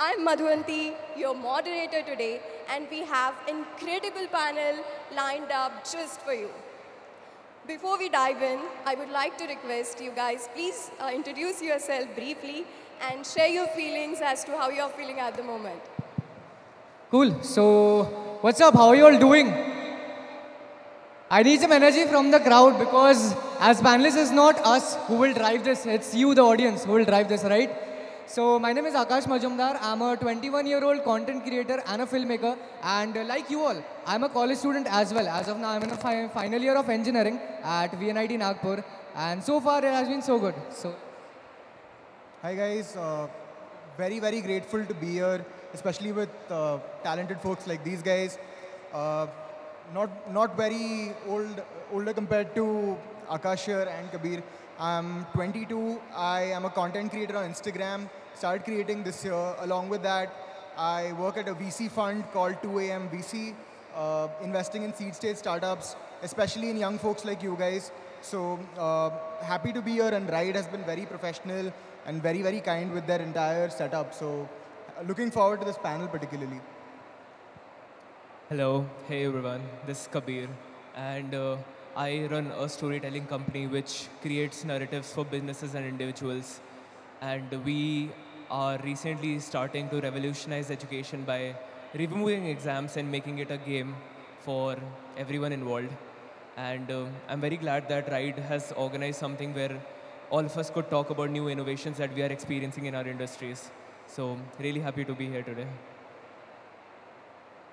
I'm Madhuvanti, your moderator today, and we have incredible panel lined up just for you. Before we dive in, I would like to request you guys, please introduce yourself briefly and share your feelings as to how you're feeling at the moment. Cool. So, what's up? How are you all doing? I need some energy from the crowd because as panelists, it's not us who will drive this. It's you, the audience, who will drive this, right? So, my name is Akash Majumdar. I'm a 21-year-old content creator and a filmmaker. And like you all, I'm a college student as well. As of now, I'm in a final year of engineering at VNIT Nagpur. And so far, it has been so good. So, Hi guys, very grateful to be here, especially with talented folks like these guys. Uh, not very older compared to Akash here and Kabir. I'm 22. I am a content creator on Instagram. Started creating this year. Along with that, I work at a VC fund called 2AM VC, investing in seed stage startups, especially in young folks like you guys. So happy to be here, and Ride has been very professional and very kind with their entire setup. So looking forward to this panel particularly. Hello, hey everyone, this is Kabir, and I run a storytelling company which creates narratives for businesses and individuals. And we are recently starting to revolutionize education by removing exams and making it a game for everyone involved. And I'm very glad that Ride has organized something where all of us could talk about new innovations that we are experiencing in our industries. So really happy to be here today.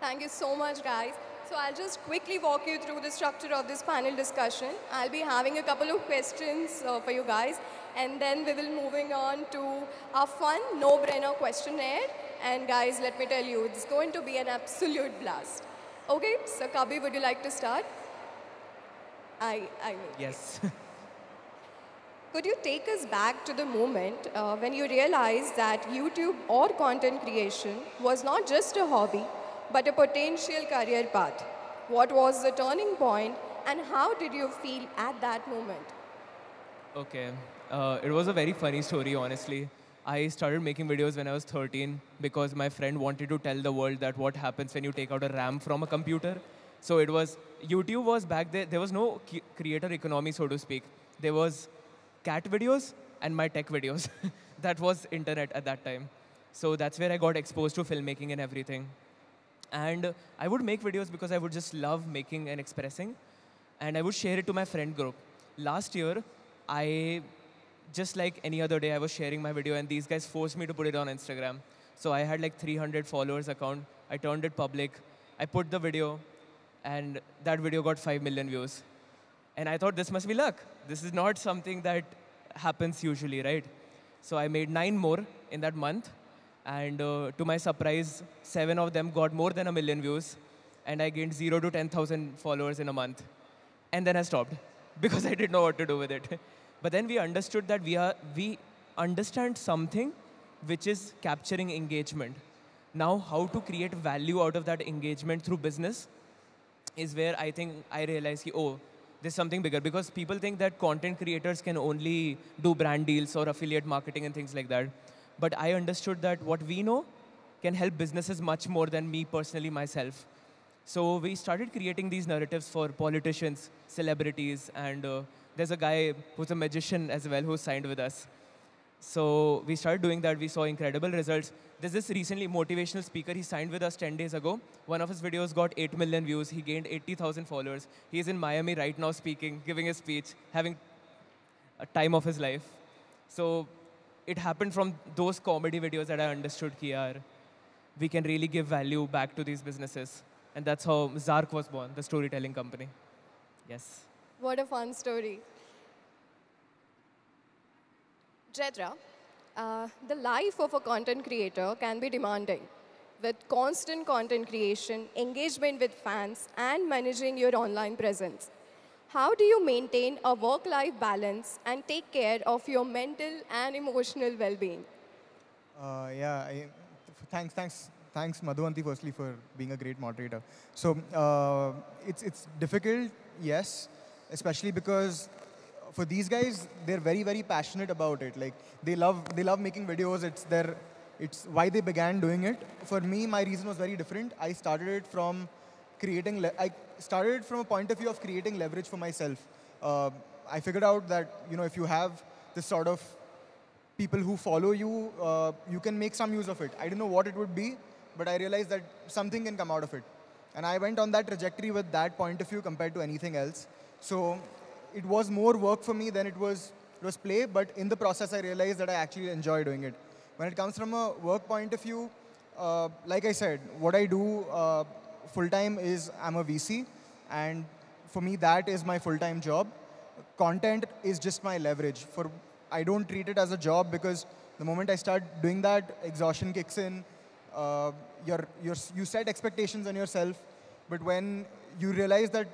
Thank you so much, guys. So I'll just quickly walk you through the structure of this panel discussion. I'll be having a couple of questions for you guys, and then we will moving on to our fun no-brainer questionnaire. And guys, let me tell you, it's going to be an absolute blast. Okay, so Kabi, would you like to start? I will. Yes. Could you take us back to the moment when you realized that YouTube or content creation was not just a hobby, but a potential career path? What was the turning point, and how did you feel at that moment? Okay. It was a very funny story, honestly. I started making videos when I was 13 because my friend wanted to tell the world that what happens when you take out a RAM from a computer. So it was, YouTube was back there. There was no creator economy, so to speak. There was cat videos and my tech videos. That was internet at that time. So that's where I got exposed to filmmaking and everything. And I would make videos because I would just love making and expressing. And I would share it to my friend group. Last year, just like any other day, I was sharing my video and these guys forced me to put it on Instagram. So I had like 300 followers account. I turned it public. I put the video and that video got 5 million views. And I thought this must be luck. This is not something that happens usually, right? So I made 9 more in that month. And to my surprise, 7 of them got more than 1 million views. And I gained 0 to 10,000 followers in a month. And then I stopped because I didn't know what to do with it. But then we understood that we understand something which is capturing engagement. Now, how to create value out of that engagement through business is where I think I realized, oh, there's something bigger. Because people think that content creators can only do brand deals or affiliate marketing and things like that. But I understood that what we know can help businesses much more than me personally myself. So we started creating these narratives for politicians, celebrities, and there's a guy who's a magician as well who signed with us. So we started doing that. We saw incredible results. There's this recently motivational speaker. He signed with us 10 days ago. One of his videos got 8 million views. He gained 80,000 followers. He's in Miami right now speaking, giving a speech, having a time of his life. So it happened from those comedy videos that I understood here. We can really give value back to these businesses. And that's how Zark was born, the storytelling company. Yes. What a fun story. Jedra, the life of a content creator can be demanding, with constant content creation, engagement with fans, and managing your online presence. How do you maintain a work-life balance and take care of your mental and emotional well-being? Yeah, thanks Madhuvanti firstly for being a great moderator. So it's difficult, yes, especially because for these guys, they're very passionate about it. Like they love making videos. It's it's why they began doing it. For me, my reason was very different. I started it from I started from a point of view of creating leverage for myself. I figured out that, if you have this sort of people who follow you, you can make some use of it. I didn't know what it would be, but I realized that something can come out of it. And I went on that trajectory with that point of view compared to anything else. So it was more work for me than it was play, but in the process I realized that I actually enjoy doing it. When it comes from a work point of view, like I said, what I do full-time is I'm a VC, and for me that is my full-time job. Content is just my leverage. I don't treat it as a job, because the moment I start doing that, exhaustion kicks in. You set expectations on yourself, but when you realize that,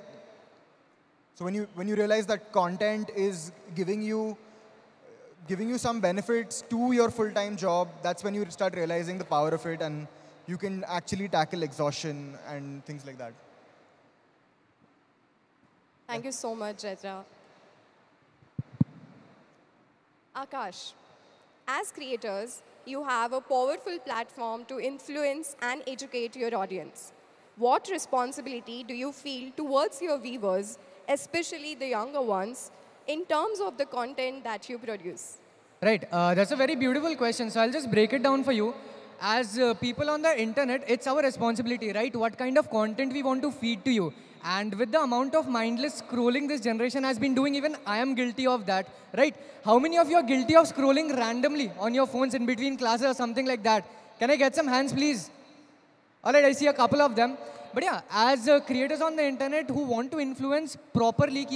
when you realize that content is giving you some benefits to your full-time job, that's when you start realizing the power of it, and you can actually tackle exhaustion and things like that. Thank you so much, Jethra. Akash, as creators, you have a powerful platform to influence and educate your audience. What responsibility do you feel towards your viewers, especially the younger ones, in terms of the content that you produce? Right, that's a very beautiful question. So I'll just break it down for you. As people on the internet, it's our responsibility, right? What kind of content we want to feed to you. And with the amount of mindless scrolling this generation has been doing, even I am guilty of that, right? How many of you are guilty of scrolling randomly on your phones in between classes or something like that? Can I get some hands, please? All right, I see a couple of them. But yeah, as creators on the internet who want to influence properly,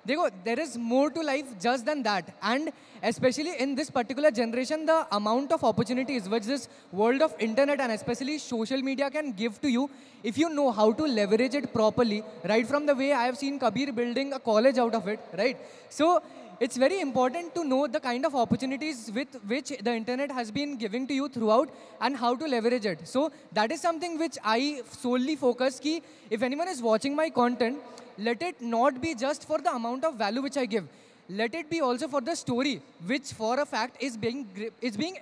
there is more to life just than that. And especially in this particular generation, the amount of opportunities which this world of internet and especially social media can give to you, if you know how to leverage it properly, right from the way I have seen Kabir building a college out of it, right? So it's very important to know the kind of opportunities with which the internet has been giving to you throughout and how to leverage it. So that is something which I solely focus ki if anyone is watching my content, let it not be just for the amount of value which I give. Let it be also for the story, which for a fact is being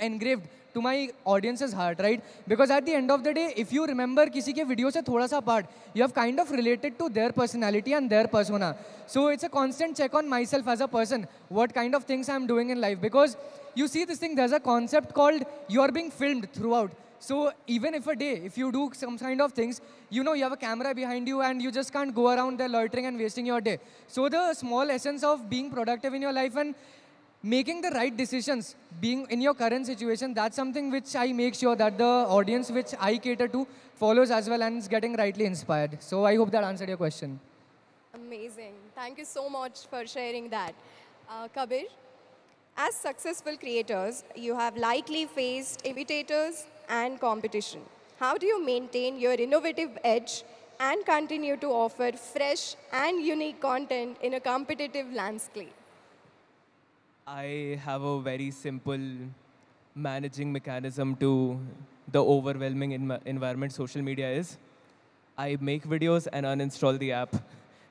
engraved to my audience's heart, right? Because at the end of the day, if you remember kisi ke video se thoda sa part, you have kind of related to their personality and their persona. So it's a constant check on myself as a person, what kind of things I'm doing in life. Because you see this thing, there's a concept called you are being filmed throughout. So even if you do some kind of things, you have a camera behind you and you just can't go around there loitering and wasting your day. So the small essence of being productive in your life and making the right decisions, being in your current situation, that's something which I make sure that the audience which I cater to follows as well and is getting rightly inspired. So I hope that answered your question. Amazing. Thank you so much for sharing that. Kabir, as successful creators, you have likely faced imitators and competition. How do you maintain your innovative edge and continue to offer fresh and unique content in a competitive landscape? I have a very simple managing mechanism to the overwhelming environment social media is. I make videos and uninstall the app.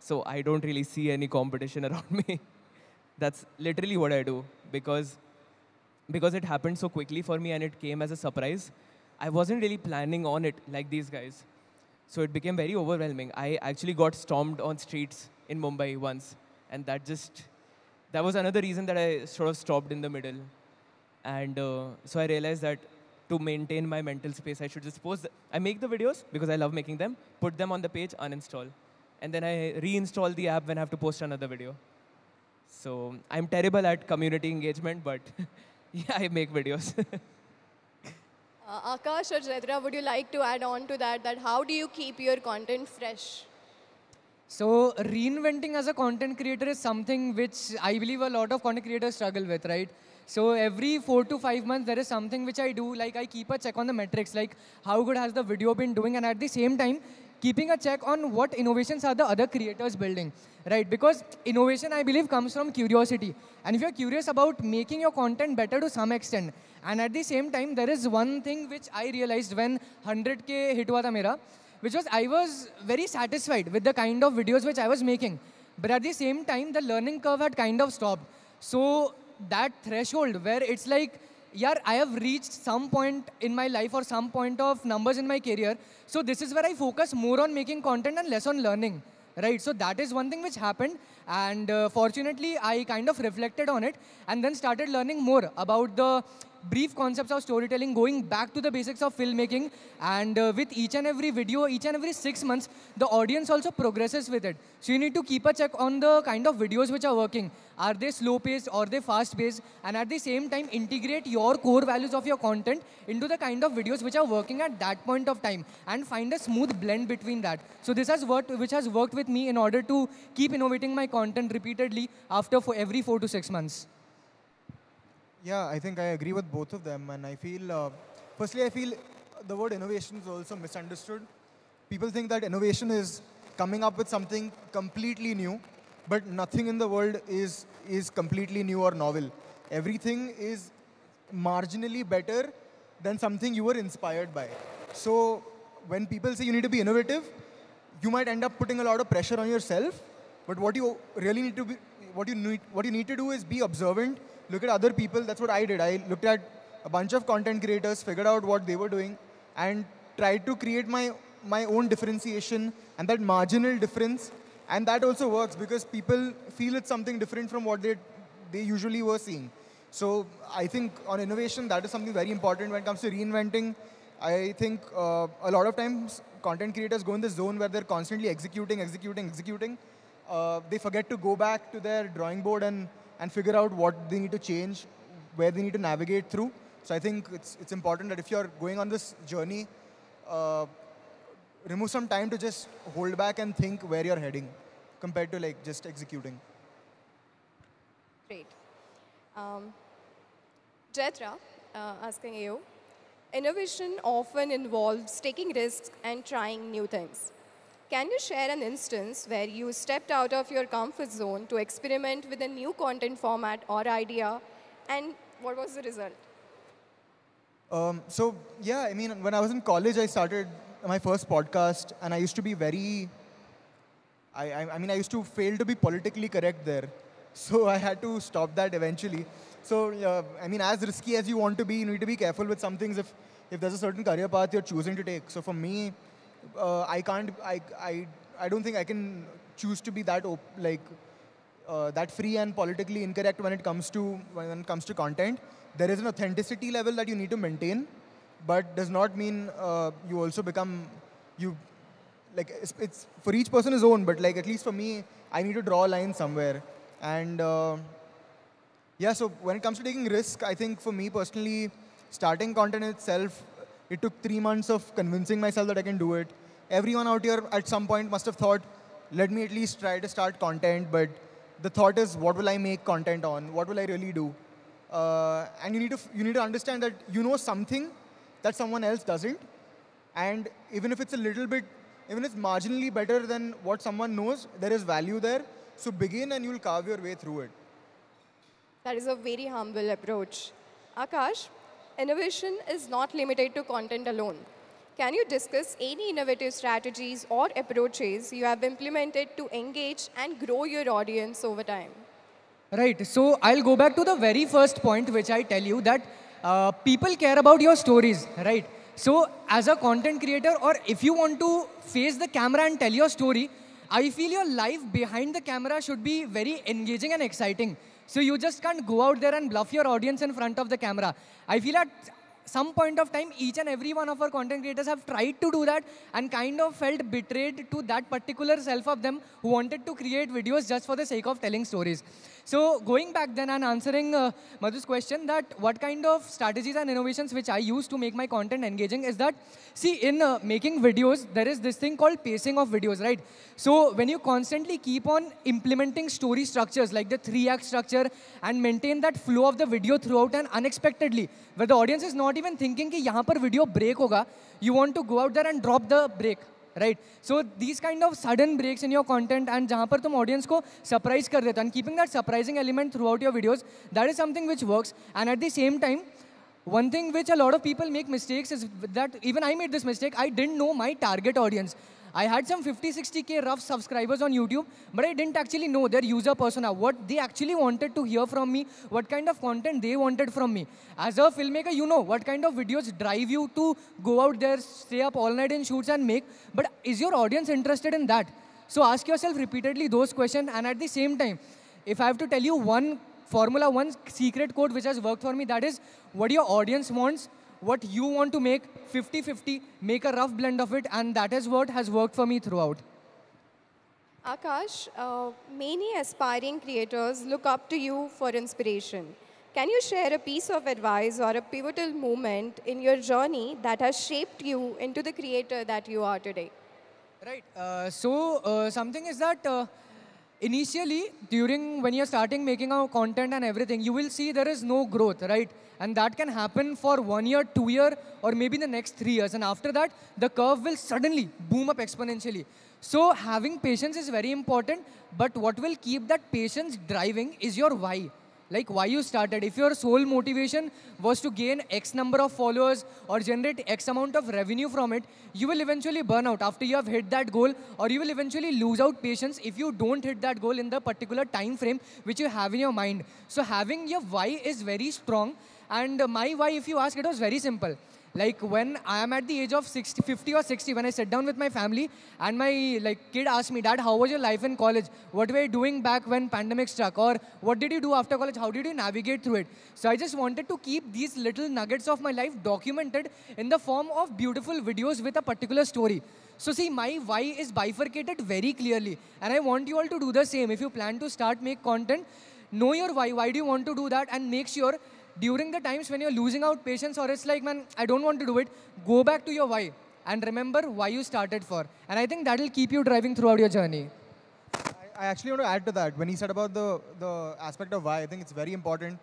So I don't really see any competition around me. That's literally what I do because it happened so quickly for me and it came as a surprise. I wasn't really planning on it like these guys. So it became very overwhelming. I actually got stormed on streets in Mumbai once. And that was another reason that I sort of stopped in the middle. And so I realized that to maintain my mental space, I should just I make the videos because I love making them, put them on the page, uninstall. And then I reinstall the app when I have to post another video. So I'm terrible at community engagement, but yeah, I make videos. Akash or Jethra, would you like to add on to that how do you keep your content fresh? So reinventing as a content creator is something which I believe a lot of content creators struggle with, right? So every 4 to 5 months, there is something which I do, like I keep a check on the metrics, like how good has the video been doing, and at the same time, keeping a check on what innovations are the other creators building, right? Because innovation, I believe, comes from curiosity. And if you're curious about making your content better to some extent, and at the same time, there is one thing which I realized when 100K hit hua tha mera, which was I was very satisfied with the kind of videos which I was making. But at the same time, the learning curve had kind of stopped. So that threshold where it's like yeah, I have reached some point in my life or some point of numbers in my career. So this is where I focus more on making content and less on learning. Right, so that is one thing which happened, and fortunately, I kind of reflected on it and then started learning more about the brief concepts of storytelling, going back to the basics of filmmaking, and with each and every video, each and every 6 months, the audience also progresses with it. So you need to keep a check on the kind of videos which are working. Are they slow paced or they fast paced? And at the same time, integrate your core values of your content into the kind of videos which are working at that point of time, and find a smooth blend between that. So this has worked, which has worked with me in order to keep innovating my content repeatedly after for every 4 to 6 months. Yeah, I think I agree with both of them, and I feel, firstly, I feel the word innovation is also misunderstood. People think that innovation is coming up with something completely new, but nothing in the world is completely new or novel. Everything is marginally better than something you were inspired by. So when people say you need to be innovative, you might end up putting a lot of pressure on yourself, but what you really need to be, what you need to do is be observant, look at other people. That's what I did. I looked at a bunch of content creators, figured out what they were doing, and tried to create my own differentiation and that marginal difference. And that also works because people feel it's something different from what they usually were seeing. So I think on innovation, that is something very important when it comes to reinventing. I think a lot of times content creators go in this zone where they're constantly executing. They forget to go back to their drawing board and figure out what they need to change, where they need to navigate through. So I think it's important that if you're going on this journey, remove some time to just hold back and think where you're heading compared to like just executing. Great. Jaitra, asking you, innovation often involves taking risks and trying new things. Can you share an instance where you stepped out of your comfort zone to experiment with a new content format or idea, and what was the result? So yeah, I mean, when I was in college, I started my first podcast, and I used to be very, I mean, I used to fail to be politically correct there. So I had to stop that eventually. So, I mean, as risky as you want to be, you need to be careful with some things if there's a certain career path you're choosing to take. So for me, I don't think I can choose to be that that free and politically incorrect when it comes to content. There is an authenticity level that you need to maintain, but does not mean you also become like it's for each person his own. But like at least for me, I need to draw a line somewhere. And yeah, so when it comes to taking risk, I think for me personally, starting content itself, it took 3 months of convincing myself that I can do it. Everyone out here at some point must have thought, let me at least try to start content, but the thought is, what will I make content on? What will I really do? And you need to understand that you know something that someone else doesn't, and even if it's a little bit, even if it's marginally better than what someone knows, there is value there. So begin and you'll carve your way through it. That is a very humble approach. Akash, innovation is not limited to content alone. Can you discuss any innovative strategies or approaches you have implemented to engage and grow your audience over time? Right. So I'll go back to the very first point, which I tell you that people care about your stories, right? So as a content creator, or if you want to face the camera and tell your story, I feel your life behind the camera should be very engaging and exciting. So you just can't go out there and bluff your audience in front of the camera. I feel at some point of time, each and every one of our content creators have tried to do that and kind of felt betrayed to that particular self of them who wanted to create videos just for the sake of telling stories. So going back then and answering Madhu's question, that what kind of strategies and innovations which I use to make my content engaging is that, see, in making videos, there is this thing called pacing of videos, right? So when you constantly keep on implementing story structures like the 3-act structure and maintain that flow of the video throughout and unexpectedly, where the audience is not even thinking कि यहाँ पर video break होगा, you want to go out there and drop the break, right? So these kind of sudden breaks in your content and जहाँ पर तुम audience को surprise कर देते हो, and keeping that surprising element throughout your videos, that is something which works. And at the same time, one thing which a lot of people make mistakes is that even I made this mistake. I didn't know my target audience. I had some 50, 60K rough subscribers on YouTube, but I didn't actually know their user persona, what they actually wanted to hear from me, what kind of content they wanted from me. As a filmmaker, you know what kind of videos drive you to go out there, stay up all night in shoots and make, but is your audience interested in that? So ask yourself repeatedly those questions, and at the same time, if I have to tell you one formula, one secret code which has worked for me, that is what your audience wants, what you want to make, 50-50, make a rough blend of it, and that is what has worked for me throughout. Akash, many aspiring creators look up to you for inspiration. Can you share a piece of advice or a pivotal moment in your journey that has shaped you into the creator that you are today? Right. Something is that initially, when you're starting making our content and everything, you will see there is no growth, right? And that can happen for 1 year, 2 year, or maybe the next 3 years. And after that, the curve will suddenly boom up exponentially. So having patience is very important, but what will keep that patience driving is your why. Like why you started. If your sole motivation was to gain X number of followers or generate X amount of revenue from it, you will eventually burn out after you have hit that goal, or you will eventually lose out patience if you don't hit that goal in the particular time frame which you have in your mind. So having your why is very strong. And my why, if you ask, it was very simple. Like when I am at the age of 60, 50 or 60, when I sit down with my family and my kid asks me, Dad, how was your life in college? What were you doing back when pandemic struck? Or what did you do after college? How did you navigate through it? So I just wanted to keep these little nuggets of my life documented in the form of beautiful videos with a particular story. So see, my why is bifurcated very clearly. And I want you all to do the same. If you plan to make content, know your why do you want to do that, and make sure during the times when you're losing out patience or it's like, man, I don't want to do it, go back to your why and remember why you started for. And I think that will keep you driving throughout your journey. I actually want to add to that. When he said about the aspect of why, I think it's very important,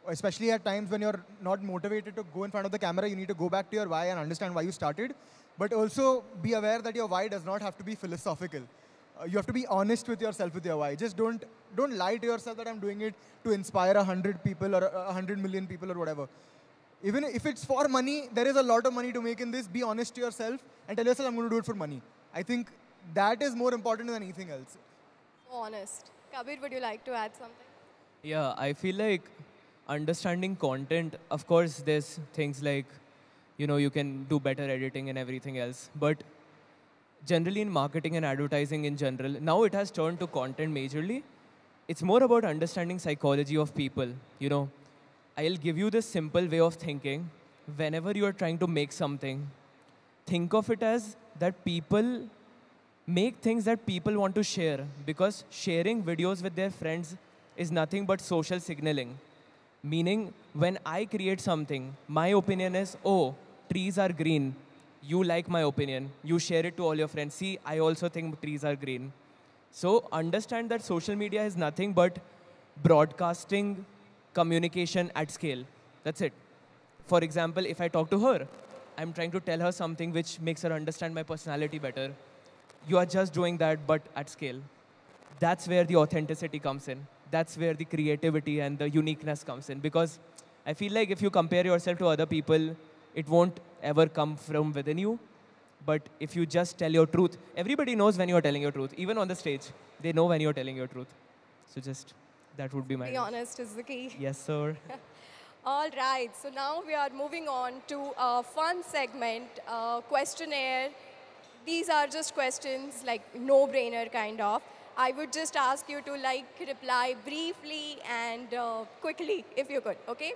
especially at times when you're not motivated to go in front of the camera, you need to go back to your why and understand why you started. But also be aware that your why does not have to be philosophical. You have to be honest with yourself with your why. Just don't lie to yourself that I'm doing it to inspire 100 people or 100 million people or whatever. Even if it's for money, there is a lot of money to make in this. Be honest to yourself and tell yourself I'm going to do it for money. I think that is more important than anything else. Honest. Kabir, would you like to add something? Yeah, I feel like understanding content, of course, there's things like, you can do better editing and everything else. But generally in marketing and advertising in general, now it has turned to content majorly. It's more about understanding psychology of people. I'll give you this simple way of thinking. Whenever you are trying to make something, think of it as that people make things that people want to share, because sharing videos with their friends is nothing but social signaling. Meaning, when I create something, my opinion is, oh, trees are green. You like my opinion. You share it to all your friends. See, I also think trees are green. So understand that social media is nothing but broadcasting communication at scale. That's it. For example, if I talk to her, I'm trying to tell her something which makes her understand my personality better. You are just doing that, but at scale. That's where the authenticity comes in. That's where the creativity and the uniqueness comes in. Because I feel like if you compare yourself to other people, it won't ever come from within you. But if you just tell your truth, everybody knows when you're telling your truth. Even on the stage, they know when you're telling your truth. So just, that would be my Be honest is the key. Yes, sir. All right, so now we are moving on to a fun segment, questionnaire. These are just questions, like no-brainer kind of. I would just ask you to reply briefly and quickly, if you could, okay?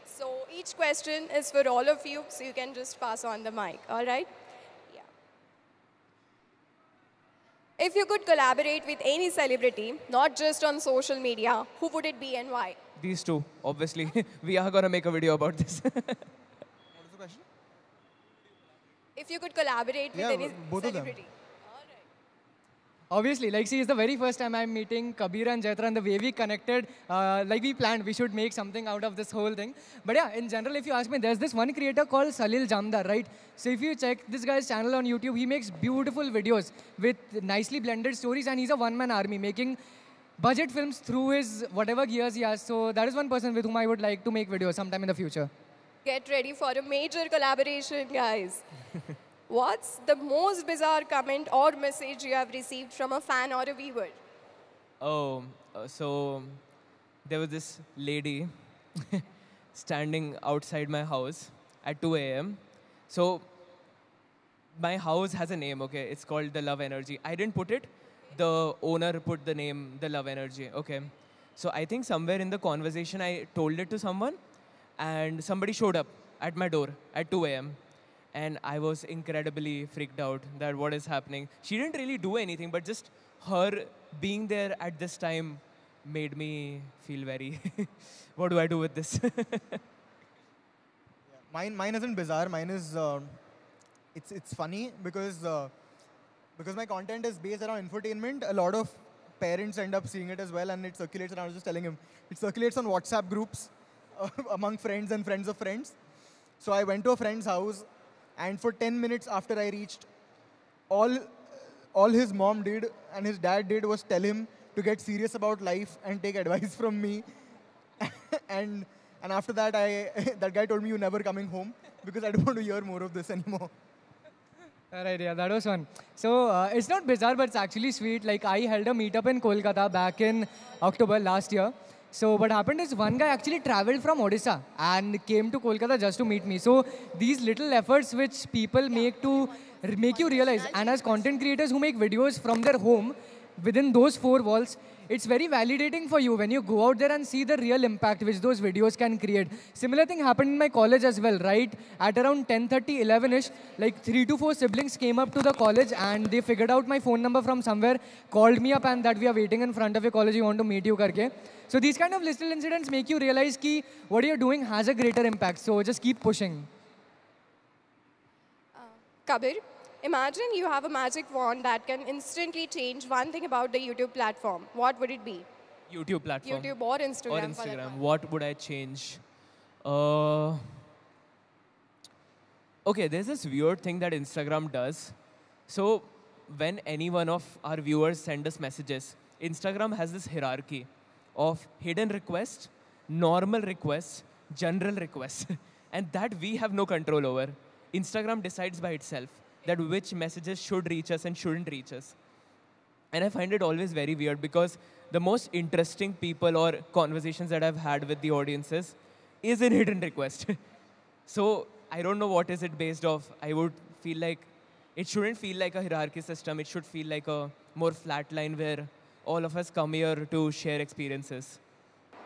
So each question is for all of you, so you can just pass on the mic, all right? Yeah. If you could collaborate with any celebrity, not just on social media, who would it be and why? These two, obviously. We are going to make a video about this. What is the question? If you could collaborate with any both of them. celebrity. Obviously, see, it's the very first time I'm meeting Kabir and Jaitra, and the way we connected, we planned we should make something out of this whole thing. But yeah, in general, if you ask me, there's this one creator called Salil Jamdar, right? So if you check this guy's channel on YouTube, he makes beautiful videos with nicely blended stories, and he's a one-man army making budget films through his whatever gears he has. So that is one person with whom I would like to make videos sometime in the future. Get ready for a major collaboration, guys. What's the most bizarre comment or message you have received from a fan or a viewer? Oh, so there was this lady standing outside my house at 2 a.m. So my house has a name, okay? It's called the Love Energy. I didn't put it. The owner put the name, the Love Energy, okay? So I think somewhere in the conversation, I told it to someone, and somebody showed up at my door at 2 a.m. And I was incredibly freaked out that what is happening. She didn't really do anything, but just her being there at this time made me feel very, what do I do with this? Mine isn't bizarre. Mine is it's funny because my content is based around infotainment. A lot of parents end up seeing it as well, and it circulates. And I was just telling him, it circulates on WhatsApp groups among friends and friends of friends. So I went to a friend's house, and for 10 minutes after I reached, all his mom did and his dad did was tell him to get serious about life and take advice from me. and after that, that guy told me, "You're never coming home," because I don't want to hear more of this anymore. All right, yeah, that was fun. So it's not bizarre, but it's actually sweet. Like I held a meetup in Kolkata back in October last year. So what happened is one guy actually traveled from Odisha and came to Kolkata just to meet me. So these little efforts which people make to make you realize, and as content creators who make videos from their home within those four walls, it's very validating for you when you go out there and see the real impact which those videos can create. Similar thing happened in my college as well, right? At around 10:30, 11ish, like 3 to 4 siblings came up to the college and they figured out my phone number from somewhere, called me up and that we are waiting in front of your college, we want to meet you karke. So these kind of little incidents make you realize ki what you're doing has a greater impact. So just keep pushing. Kabir, imagine you have a magic wand that can instantly change one thing about the YouTube platform. What would it be? YouTube platform. YouTube or Instagram. Or for that Instagram. matter. What would I change? Okay, there's this weird thing that Instagram does. So when any one of our viewers send us messages, Instagram has this hierarchy of hidden requests, normal requests, general requests. And that we have no control over. Instagram decides by itself that which messages should reach us and shouldn't reach us. And I find it always very weird because the most interesting people or conversations that I've had with the audiences is in hidden request. So I don't know what is it based off. I would feel like it shouldn't feel like a hierarchy system. It should feel like a more flat line where all of us come here to share experiences.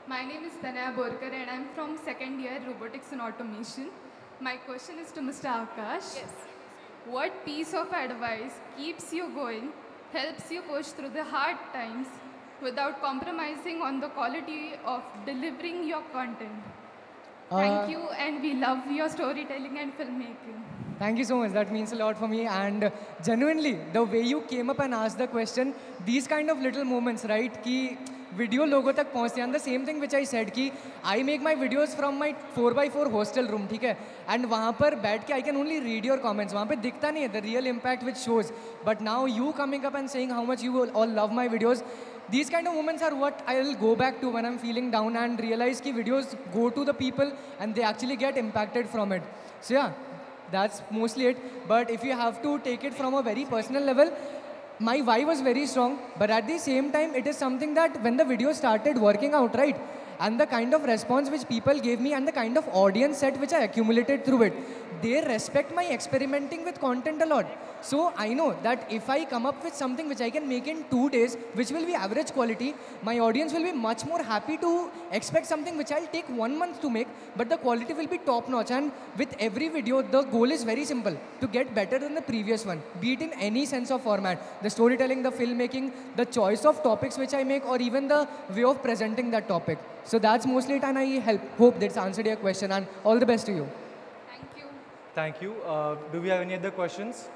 My name is Tanaya Borkar and I'm from second year Robotics and Automation. My question is to Mr. Akash. Yes. What piece of advice keeps you going, helps you push through the hard times without compromising on the quality of delivering your content? Thank you, and we love your storytelling and filmmaking. Thank you so much. That means a lot for me. And genuinely, the way you came up and asked the question, these kind of little moments, right? Ki video logo tak pahunchte. And the same thing which I said, ki I make my videos from my 4x4 hostel room, ठीक है? And वहाँ पर बैठ के I can only read your comments. वहाँ पे दिखता नहीं है the real impact which shows. But now you coming up and saying how much you all love my videos. These kind of moments are what I'll go back to when I'm feeling down and realize ki videos go to the people and they actually get impacted from it. So yeah, that's mostly it. But if you have to take it from a very personal level, my why was very strong. But at the same time, it is something that when the video started working out, right? And the kind of response which people gave me and the kind of audience set which I accumulated through it, they respect my experimenting with content a lot. So I know that if I come up with something which I can make in 2 days, which will be average quality, my audience will be much more happy to expect something which I'll take 1 month to make, but the quality will be top notch. And with every video, the goal is very simple, to get better than the previous one, be it in any sense of format, the storytelling, the filmmaking, the choice of topics which I make, or even the way of presenting that topic. So that's mostly it, and I hope that's answered your question, and all the best to you. Thank you. Thank you. Do we have any other questions?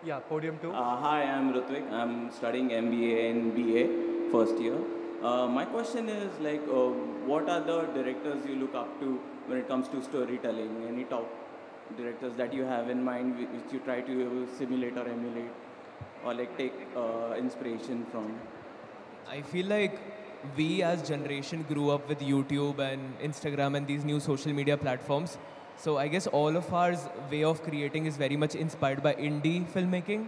Yeah, podium 2. Hi, I'm Ritvik. I'm studying MBA in BA, first year. My question is like, what are the directors you look up to when it comes to storytelling? Any top directors that you have in mind which you try to simulate or emulate, or like take inspiration from? I feel like we as generation grew up with YouTube and Instagram and these new social media platforms. So I guess all of our way of creating is very much inspired by indie filmmaking.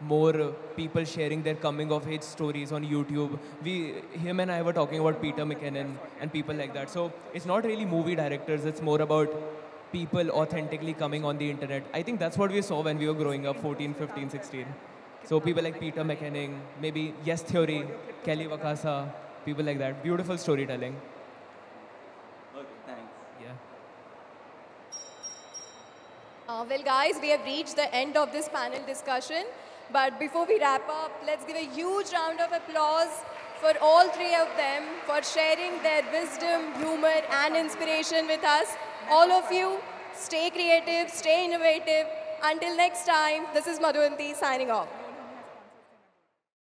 More people sharing their coming of age stories on YouTube. Him and I were talking about Peter McKinnon and people like that. So it's not really movie directors, it's more about people authentically coming on the internet. I think that's what we saw when we were growing up, 14, 15, 16. So people like Peter McKinnon, maybe Yes Theory, Kelly Wakasa, people like that. Beautiful storytelling. Okay, thanks. Yeah. Well, guys, we have reached the end of this panel discussion. But before we wrap up, let's give a huge round of applause for all three of them for sharing their wisdom, humor, and inspiration with us. All of you, stay creative, stay innovative. Until next time, this is Madhuvanti signing off.